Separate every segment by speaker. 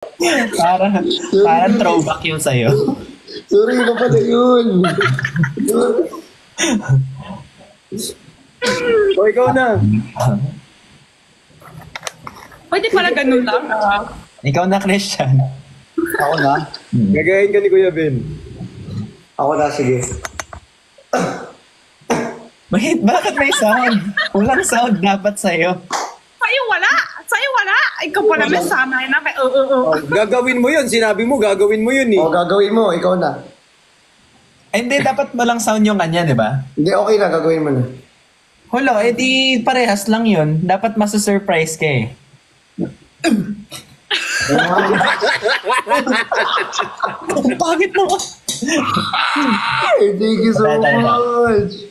Speaker 1: Parang throwback yung sa'yo.
Speaker 2: Sorry, iba pala yun.
Speaker 3: O, ikaw na.
Speaker 4: Pwede pala ganun lang.
Speaker 1: Ikaw na, Christian.
Speaker 2: Ako na?
Speaker 3: Gagayin ka ni Kuya Ben.
Speaker 2: Ako na, sige.
Speaker 1: Wait, bakit may sound? Walang sound dapat sa'yo.
Speaker 4: Sa'yo wala. Sa'yo wala. Ikaw pa naman sana.
Speaker 3: Gagawin mo yun. Sinabi mo, gagawin mo yun eh.
Speaker 2: O, gagawin mo. Ikaw na.
Speaker 1: Ay, hindi, dapat walang sound yung kanya, di ba?
Speaker 2: Hindi, okay na. Gagawin mo na.
Speaker 1: Hulo, edi parehas lang yun. Dapat masusurprise ka eh. Ang pangit mo.
Speaker 2: Thank you so much.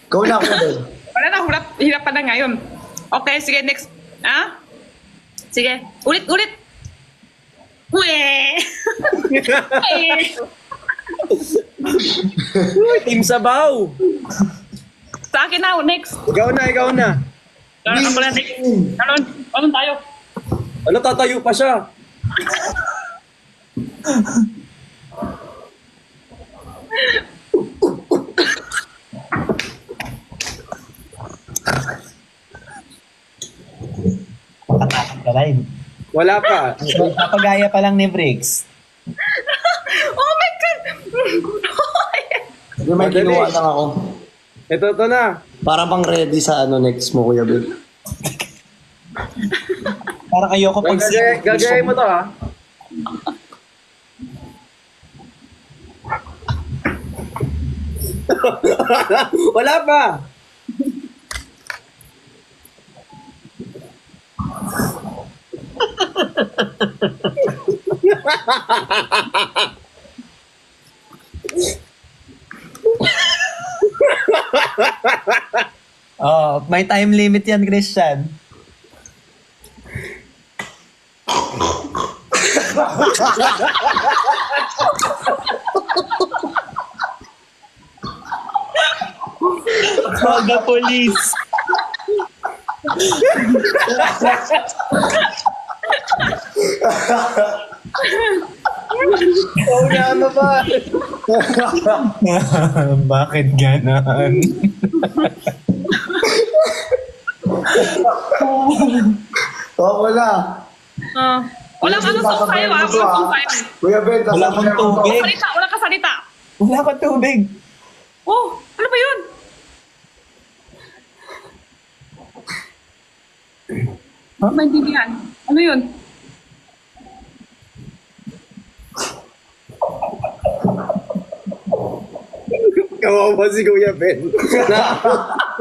Speaker 2: Ikaw na ako din.
Speaker 4: Wala na, hirap pa na ngayon. Okay, sige, next. Sige, ulit. Uwe!
Speaker 3: Team Sabaw.
Speaker 4: Sa akin na, next.
Speaker 3: Ikaw na.
Speaker 4: Anong tayo?
Speaker 3: Ano, tatayo pa siya? Wala pa.
Speaker 1: Papagaya pa lang ni Briggs.
Speaker 4: Oh my God!
Speaker 2: Hindi, may kinuha lang ako.
Speaker 3: Ito na.
Speaker 2: Para bang ready sa next mo, Kuya Ben.
Speaker 1: Parang ayoko pag...
Speaker 3: Gagayin mo to, ha? Wala pa.
Speaker 1: Oh, may time limit yan, Christian. Call the police.
Speaker 3: Oh, na ba?
Speaker 1: Bakit ganon?
Speaker 2: Wala.
Speaker 4: Walang ano sa sayo, Walang sayo.
Speaker 2: Kuya Ben,
Speaker 1: Wala akong tubig.
Speaker 4: Wala ka salita.
Speaker 1: Wala akong tubig.
Speaker 4: Oh, ano ba yun? Maintindihan. Ano yun?
Speaker 3: Kawawa si Kuya Ben.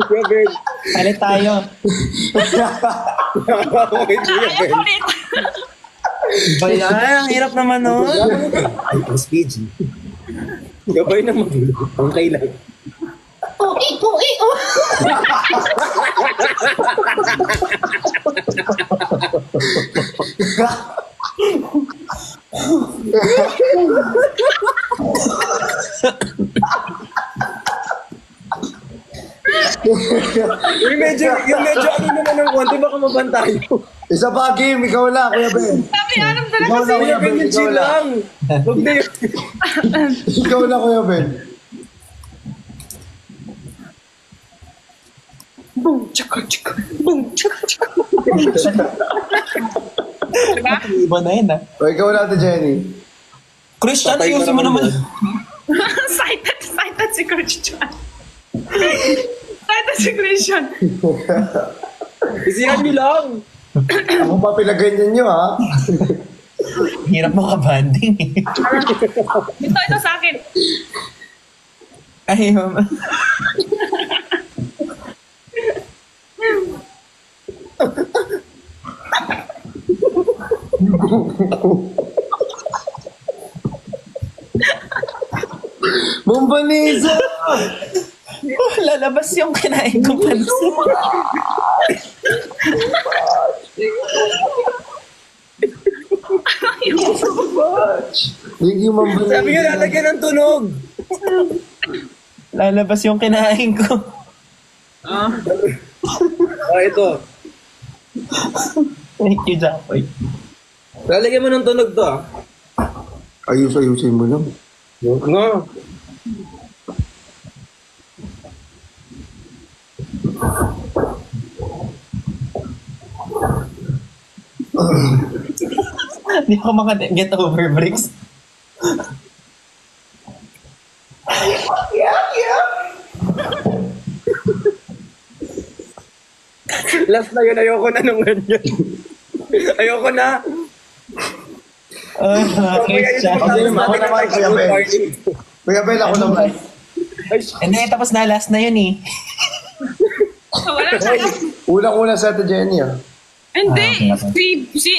Speaker 3: Kuya Ben.
Speaker 1: Palit tayo.
Speaker 3: Kawawa si Kuya Ben.
Speaker 1: Ang hirap naman nun.
Speaker 3: Ay, mas PG. Gabay na magulo. Ang kailan. Yung medyo ano naman ng konti, baka maban tayo.
Speaker 2: Isa pa, game. Ikaw na, Kuya Ben.
Speaker 4: Sabi, alam talaga
Speaker 2: Ikaw na,
Speaker 4: sa'yo.
Speaker 2: Kuya Ben.
Speaker 3: Ganyan
Speaker 2: Ikaw
Speaker 3: chill
Speaker 2: na.
Speaker 3: lang. Huwag na yun.
Speaker 2: Ikaw na, Kuya Ben.
Speaker 4: Boom, chaka, chaka. Boom, chaka, chaka. Diba?
Speaker 1: Iba na yun, ah.
Speaker 2: O, ikaw na, Ate Jenny.
Speaker 1: Christian,
Speaker 3: Patay
Speaker 1: ayusin mo
Speaker 3: naman
Speaker 1: naman.
Speaker 4: Excited si Christian. Excited si Christian.
Speaker 3: Isihan nyo lang.
Speaker 2: Ako pa pinaganyan nyo, ha?
Speaker 1: Hirap mo ka-banding eh.
Speaker 4: Ito sa akin.
Speaker 1: Ay,
Speaker 2: Bumbanisa!
Speaker 1: lalabas yung kinain ko pansin.
Speaker 2: Thank you, Mambanisa.
Speaker 3: Sabi nga lalagyan ng tunog.
Speaker 1: Lalabas yung kinain ko.
Speaker 3: Ito.
Speaker 1: Thank you, Japoy.
Speaker 3: Lalagyan mo ng tunog to ah.
Speaker 2: Ayusin mo lang.
Speaker 3: Nga.
Speaker 1: Hindi ako maka-get over bricks.
Speaker 3: Last na yun, ayoko na nung ganyan. Ayoko na.
Speaker 1: Christian.
Speaker 2: Okay, ako naman, Kuya Ben. Kuya Ben, ako naman.
Speaker 3: Ay,
Speaker 1: Hindi, tapos na. Last na yun eh.
Speaker 4: Wala ka.
Speaker 2: Unang-una sa Ate Jenny, ah.
Speaker 4: Hindi.
Speaker 1: Ah,
Speaker 4: Si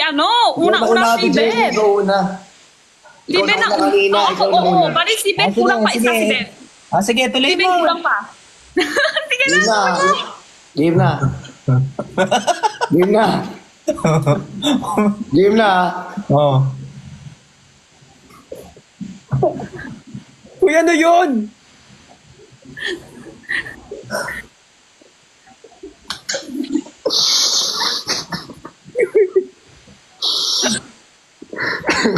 Speaker 4: una-una si
Speaker 2: Ate Jenny,
Speaker 4: Ben.
Speaker 2: ikaw una.
Speaker 4: Si Ben na
Speaker 2: kanina, ikaw na
Speaker 4: Oo,
Speaker 2: una.
Speaker 4: balik si Ben.
Speaker 1: Ah, sige,
Speaker 4: Kulang pa isa
Speaker 1: sige.
Speaker 4: si Ben.
Speaker 1: Sige, tuloy
Speaker 4: Si Ben
Speaker 1: mo.
Speaker 4: kulang pa. Sige
Speaker 2: Game
Speaker 4: na.
Speaker 2: na. Game na. Game na. Game na.
Speaker 1: Oh.
Speaker 3: Uy, ano yun?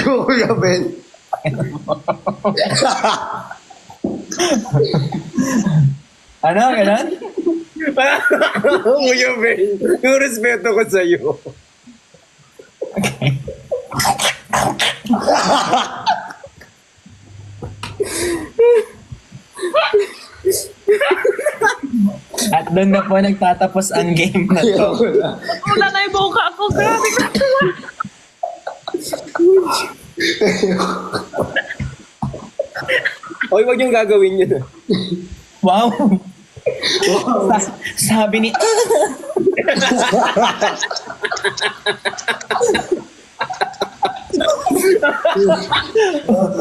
Speaker 2: Go, Kuya Ben.
Speaker 1: Ano, ganun?
Speaker 3: Kuya Ben, yung respeto ko sa'yo.
Speaker 1: At doon na po nagtatapos ang game na to.
Speaker 2: Ayoko na.
Speaker 4: Wala na yung buka ako. Grabe ka.
Speaker 3: Oy, wag yung gagawin yun.
Speaker 1: Wow! Sabi ni...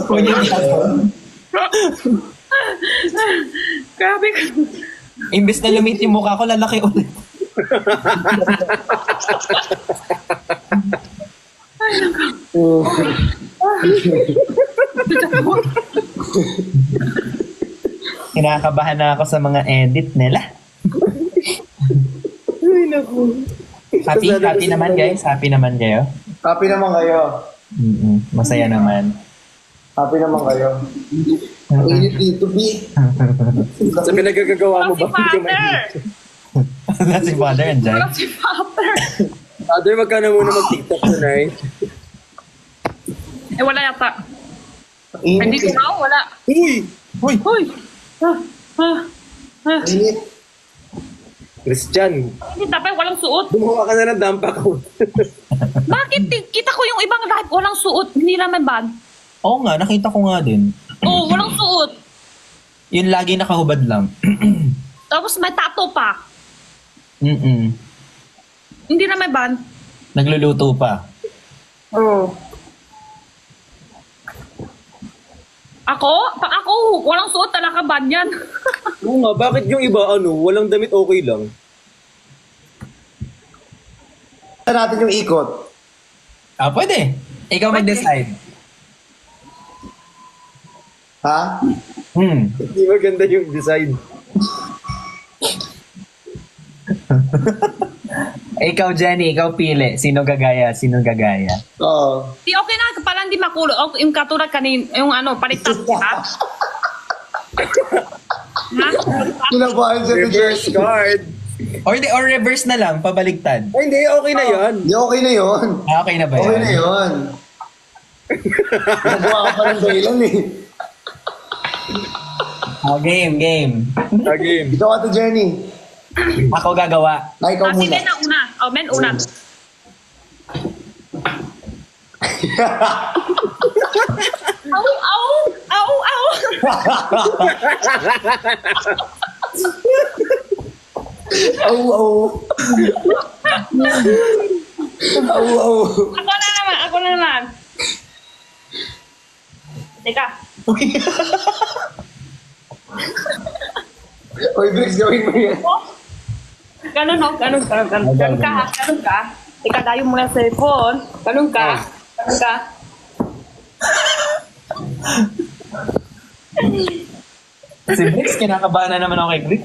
Speaker 1: Kuya,
Speaker 4: Grabe ka.
Speaker 1: imbes na lumit yung mukha ko, lalaki ulit. Kinakabahan na ako sa mga edit nila.
Speaker 3: Ay, naku.
Speaker 1: Happy naman guys, happy naman kayo.
Speaker 2: Happy naman kayo.
Speaker 1: Masaya naman.
Speaker 2: Happy naman kayo. Ang init dito, B.
Speaker 3: Sa pinagagagawa mo
Speaker 4: Wala si
Speaker 3: ba?
Speaker 4: Father.
Speaker 1: Wala si father andyan.
Speaker 4: Wala si Father.
Speaker 3: Father, wag ka na muna mag-tiktok tonight.
Speaker 4: Wala yata.
Speaker 2: Ang
Speaker 4: Hindi
Speaker 2: init.
Speaker 4: ko na, wala.
Speaker 3: Uy!
Speaker 1: Uy!
Speaker 4: Uy.
Speaker 2: Ang init.
Speaker 3: Christian,
Speaker 4: Hindi dapat walang suot.
Speaker 3: gumawa ka na ng dampa ko.
Speaker 4: Bakit kita ko yung ibang live walang suot? Hindi naman ban.
Speaker 1: Oo nga, nakita ko nga din.
Speaker 4: Oo, walang suot.
Speaker 1: Yun lagi nakahubad lang.
Speaker 4: Tapos may tato pa. Hindi naman ban.
Speaker 1: Nagluluto pa.
Speaker 4: Oo. Pag ako, walang suot talaga ban yan.
Speaker 3: Oo nga, bakit yung iba, walang damit okay lang?
Speaker 2: Natin yung ikot.
Speaker 1: Pwede. Ikaw mag-decide.
Speaker 2: Ha?
Speaker 3: Hindi maganda yung design.
Speaker 1: Ikaw, Jenny, ikaw pili. Sino gagaya?
Speaker 2: Oo.
Speaker 4: Di okay na, parang di makulo. Okay, yung katulad kanin, yung palitan ha? Ha?
Speaker 2: Kinabahan si Ate
Speaker 3: Reverse
Speaker 2: Jenny.
Speaker 3: card.
Speaker 1: Or reverse na lang, pabaligtad.
Speaker 3: Ay, hindi, okay na yan.
Speaker 2: Hindi, okay na yun.
Speaker 1: Okay na ba yan?
Speaker 2: Okay na yun. Nagawa ka pa ng dahilan eh.
Speaker 1: Game.
Speaker 3: Game.
Speaker 2: Ikaw, Ate Jenny.
Speaker 1: Ako gagawa.
Speaker 2: Ay, ikaw
Speaker 4: Si
Speaker 2: muna.
Speaker 4: Ben na una. Ben una. Au!
Speaker 2: Au. Au.
Speaker 4: Ako na naman. Teka.
Speaker 2: Oy, Briggs, gawin mo yan.
Speaker 4: Ganun ka. Teka, dayo mo na cellphone. Ganun ka.
Speaker 1: Si Brix, kinakabahan na naman ako kay Brix.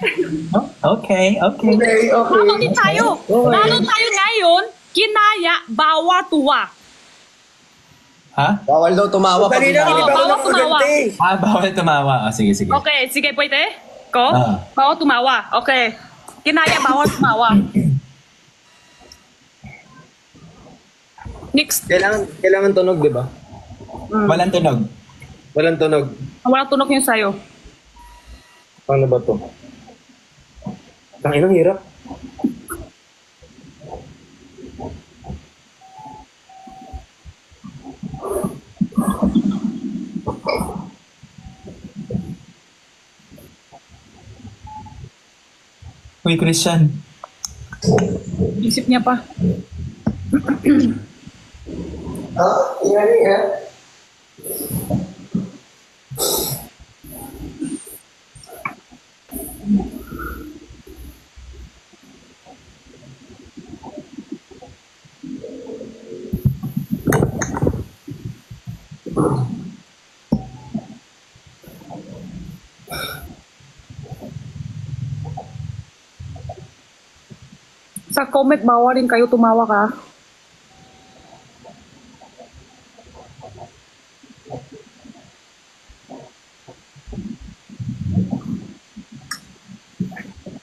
Speaker 1: Okay, okay.
Speaker 2: Okay, okay.
Speaker 4: Manood tayo. Manood tayo ngayon. Kinaya, bawa, tuwa.
Speaker 1: Ha?
Speaker 3: Bawal daw tumawa pag
Speaker 2: Dali lang,
Speaker 4: Oo,
Speaker 2: hindi pa ako
Speaker 4: bawal tumawa.
Speaker 2: nakagante.
Speaker 1: Bawal tumawa. Sige, sige.
Speaker 4: Okay, sige, pwede? Ko?
Speaker 1: Ah.
Speaker 4: Bawa, tumawa. Okay. Kinaya, bawa, tumawa. Next.
Speaker 3: Kailangan tunog, di ba?
Speaker 1: Walang tunog.
Speaker 3: Walang tunog.
Speaker 4: Walang tunog yung sayo.
Speaker 3: Paano ba to? Tangin ang hirap.
Speaker 1: Uy, Christian.
Speaker 4: Isip niya pa.
Speaker 2: Yan.
Speaker 4: Sa comment, bawa rin kayo tumawa ka.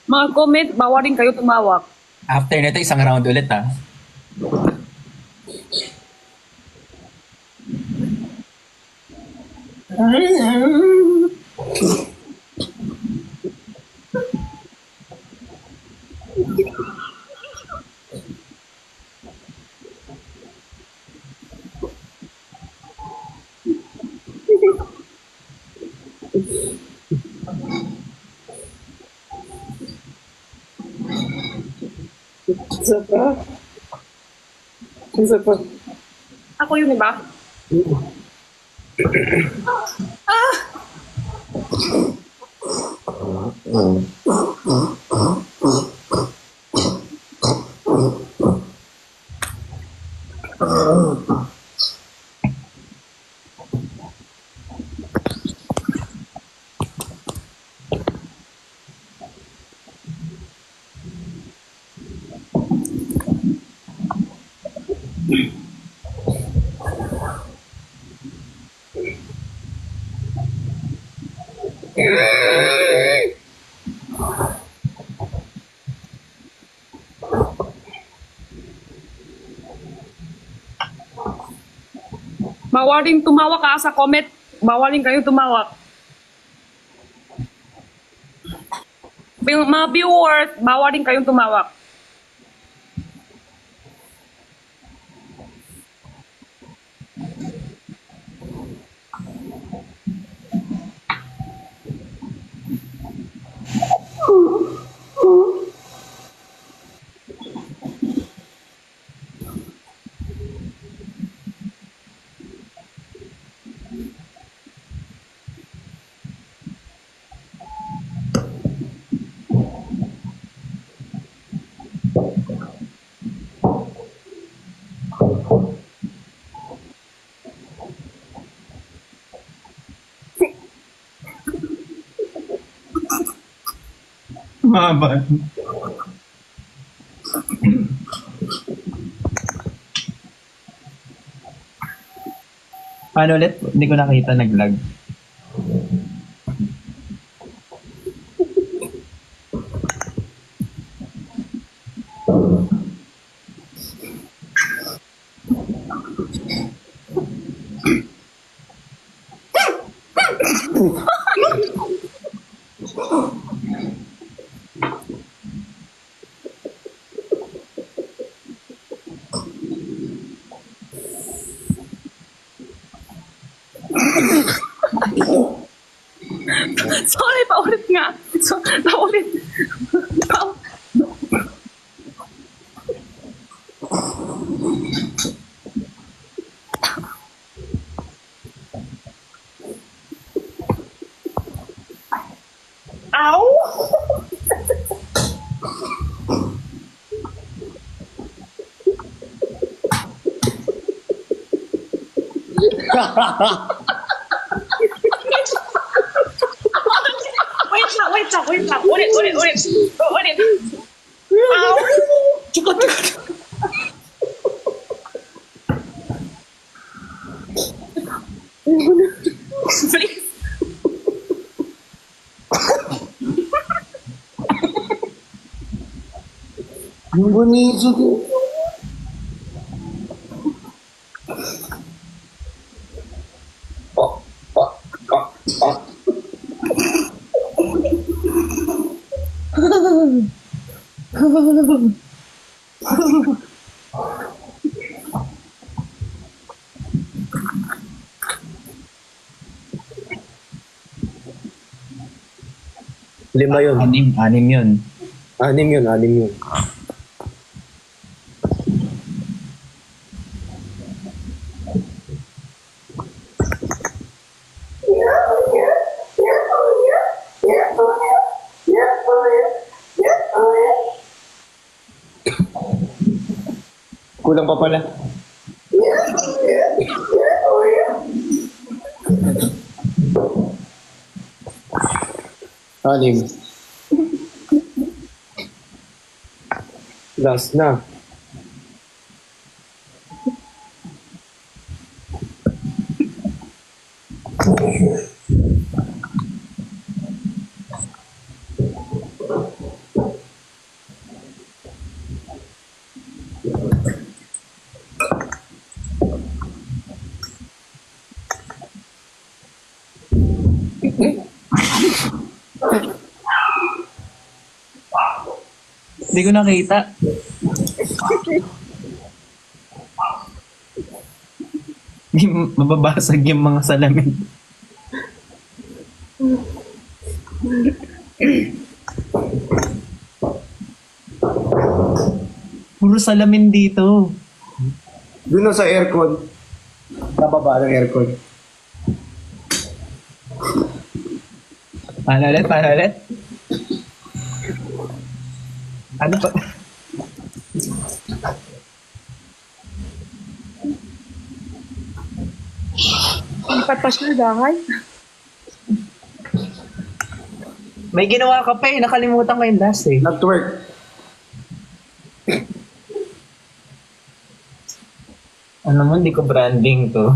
Speaker 4: Mga comment, bawa rin kayo tumawa.
Speaker 1: After nito, isang round ulit, ha?
Speaker 3: Isa pa. Isa pa.
Speaker 4: Ako yun, iba? Ah! Bawaling tumawa ka sa comment. Bawaling kayo tumawa. Mga viewers, bawaling kayong tumawa.
Speaker 1: Mahaba. Paano ulit? Hindi ko nakita, nag-lag.
Speaker 4: Sorry, paulit nga. Paulit. Ow! Wait wait lang, wait lang. Ulit. Ulit. Ow! Chukot. Please.
Speaker 2: Ang bonito ko.
Speaker 3: Lima yun.
Speaker 1: Anim yun.
Speaker 3: Anim yun.
Speaker 2: Kulang pa pala. Anim.
Speaker 3: Last na.
Speaker 1: Hindi ko nakita. Hindi mababasag yung mga salamin. Puro salamin dito.
Speaker 2: Doon na sa aircon. Nababa ng aircon.
Speaker 1: Paano ulit? Ano pa?
Speaker 4: Lipat pa siya, dangay.
Speaker 1: May ginawa ka pa eh. Nakalimutan ko yung last eh.
Speaker 2: Nag-twerk.
Speaker 1: Ano mo, hindi ko branding to.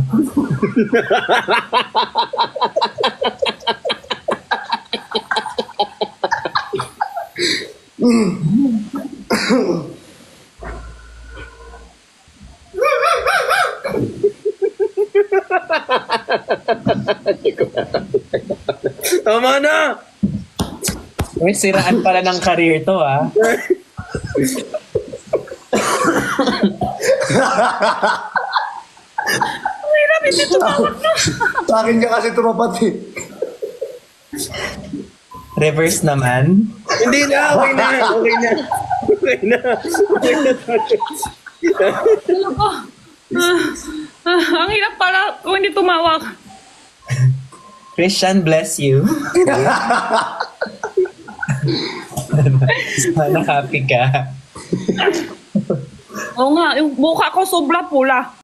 Speaker 3: Tama na!
Speaker 1: May siraan pala ng career to ah.
Speaker 4: Hirap, hindi tumawag na.
Speaker 2: Sa akin ka kasi tumapat eh.
Speaker 1: Reverse naman.
Speaker 3: Hindi na, okay na.
Speaker 4: Ang hirap pala kung hindi tumawag.
Speaker 1: Christian, bless you. Sana happy ka.
Speaker 4: Oo nga, yung mukha ko sobra pula.